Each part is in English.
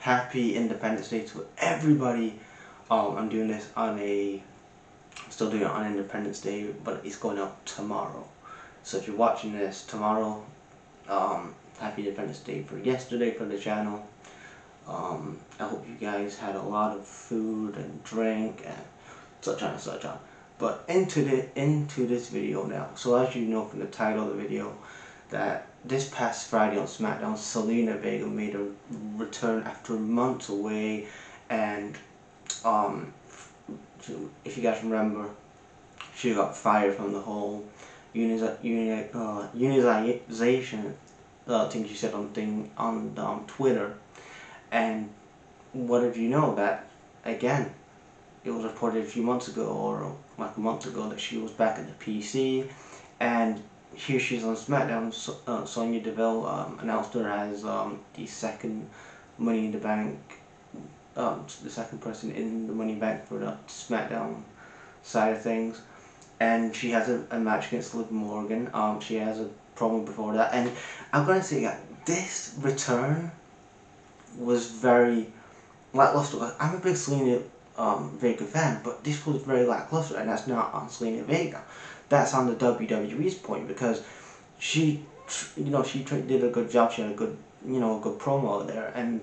Happy Independence Day to everybody. I'm doing this on still doing it on Independence Day, but it's going up tomorrow. So if you're watching this tomorrow, Happy Independence Day for yesterday for the channel. I hope you guys had a lot of food and drink and such on and such on. But into this video now. So as you know from the title of the video, that this past Friday on SmackDown, Zelina Vega made a return after months away, and if you guys remember, she got fired from the whole unionization thing she said on Twitter. And what did you know that again? It was reported a few months ago, or like a month ago, that she was back at the PC, and here she's on SmackDown. Sonya Deville announced her as the second Money in the Bank, the second person in the Money in the Bank for the SmackDown side of things, and she has a match against Liv Morgan. She has a promo before that, and I'm gonna say that this return was very lackluster. I'm a big Zelina Vega fan, but this was very lackluster, and that's not on Zelina Vega. That's on the WWE's point, because she did a good job. She had a good, good promo there, and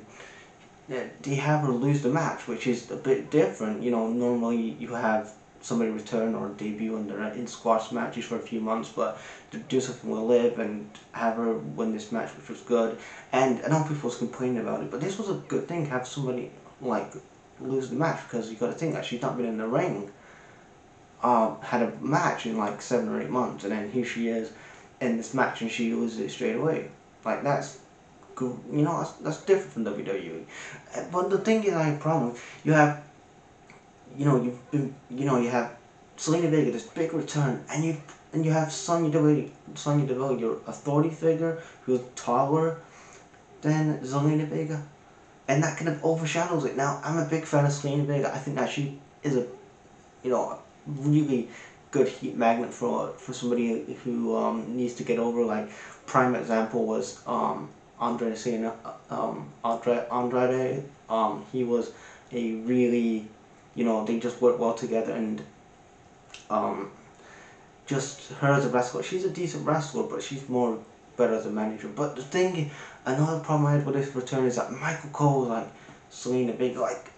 they have her lose the match, which is a bit different. Normally you have somebody return or debut in squash matches for a few months, but to do something with Liv and have her win this match, which was good. And I know people was complaining about it, but this was a good thing to have somebody like lose the match, because you got to think that she's not been in the ring, had a match in like 7 or 8 months, and then here she is in this match and she loses it straight away. Like, that's good, that's different from WWE. But the thing is, I have a problem. You have, you have Zelina Vega, this big return, and you have Sonya Deville, your authority figure, who's taller than Zelina Vega, and that kind of overshadows it. Now, I'm a big fan of Zelina Vega. I think that she is a, a really good heat magnet for somebody who needs to get over. Like, prime example was Andrade. He was a really, they just work well together, and just her as a wrestler, she's a decent wrestler, but she's more better as a manager. But the thing, another problem I had with this return is that Michael Cole, like Zelina Vega, like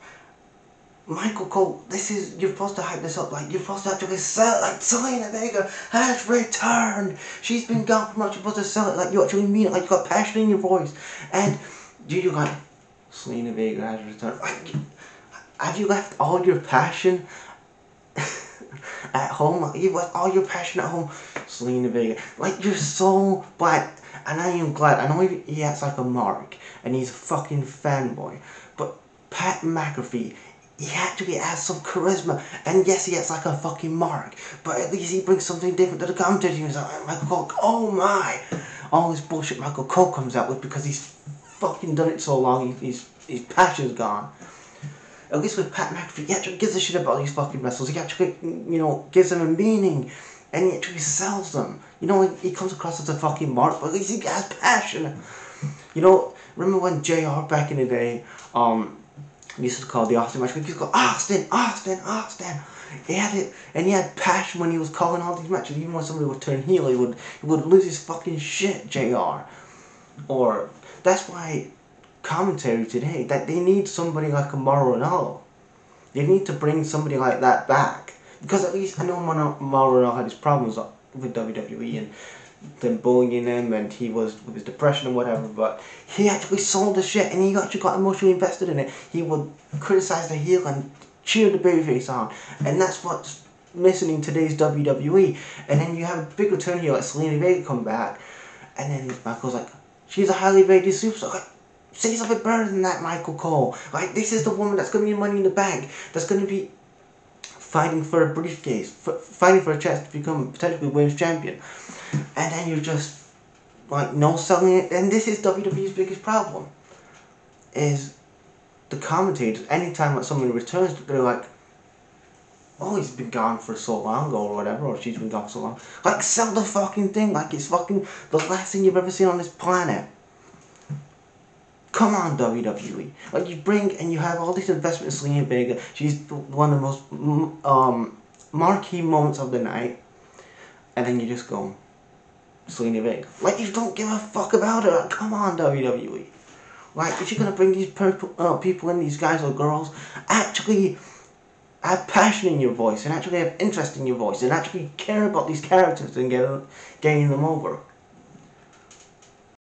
Michael Cole, you're supposed to hype this up, like you're supposed to actually sell it, like Zelina Vega has returned. She's been gone for much, you're supposed to sell it, like you actually mean it, like you got passion in your voice, and you're like, Zelina Vega has returned. Like, have you left all your passion at home? Like, you left all your passion at home, Zelina Vega. Like, you're so black. And I am glad. I know he acts like a mark, and he's a fucking fanboy, but Pat McAfee, he actually has some charisma, and yes, he acts like a fucking mark, but at least he brings something different to the commentary. He's like, Michael Cole, oh my! All this bullshit Michael Cole comes out with, because he's fucking done it so long, his passion's gone. At least with Pat McAfee, he actually gives a shit about these fucking wrestlers. He actually, gives them a meaning, and he actually sells them. He comes across as a fucking mark, but at least he has passion. Remember when JR back in the day, used to call the Austin match, he used to go, Austin, Austin, Austin. He had it, and he had passion when he was calling all these matches. Even when somebody would turn heel, he would lose his fucking shit, JR. Or, that's why commentary today, that they need somebody like a Mauro Ranallo. They need to bring somebody like that back, because at least I know Mauro Ranallo had his problems with WWE and them bullying him, and he was with his depression and whatever, but he actually sold the shit, and he actually got emotionally invested in it. He would criticize the heel and cheer the babyface on, and that's what's missing in today's WWE. And then you have a big return here like Zelina Vega come back, and then Michael's like, she's a highly rated superstar. Like, say something better than that, Michael Cole. Like, this is the woman that's going to be Money in the Bank, that's going to be fighting for a briefcase, fighting for a chance to become potentially women's champion. And then you're just, like, no selling it. And this is WWE's biggest problem, is the commentators. Anytime like someone returns, they're like, oh, he's been gone for so long, or whatever, or she's been gone for so long. Like, sell the fucking thing, like it's fucking the last thing you've ever seen on this planet. Come on, WWE. Like, you bring and you have all these investments in Zelina Vega. She's one of the most marquee moments of the night. And then you just go, Zelina Vega. Like, you don't give a fuck about her. Come on, WWE. Like, if you're going to bring these people in, these guys or girls, actually have passion in your voice and actually have interest in your voice and actually care about these characters and getting them over.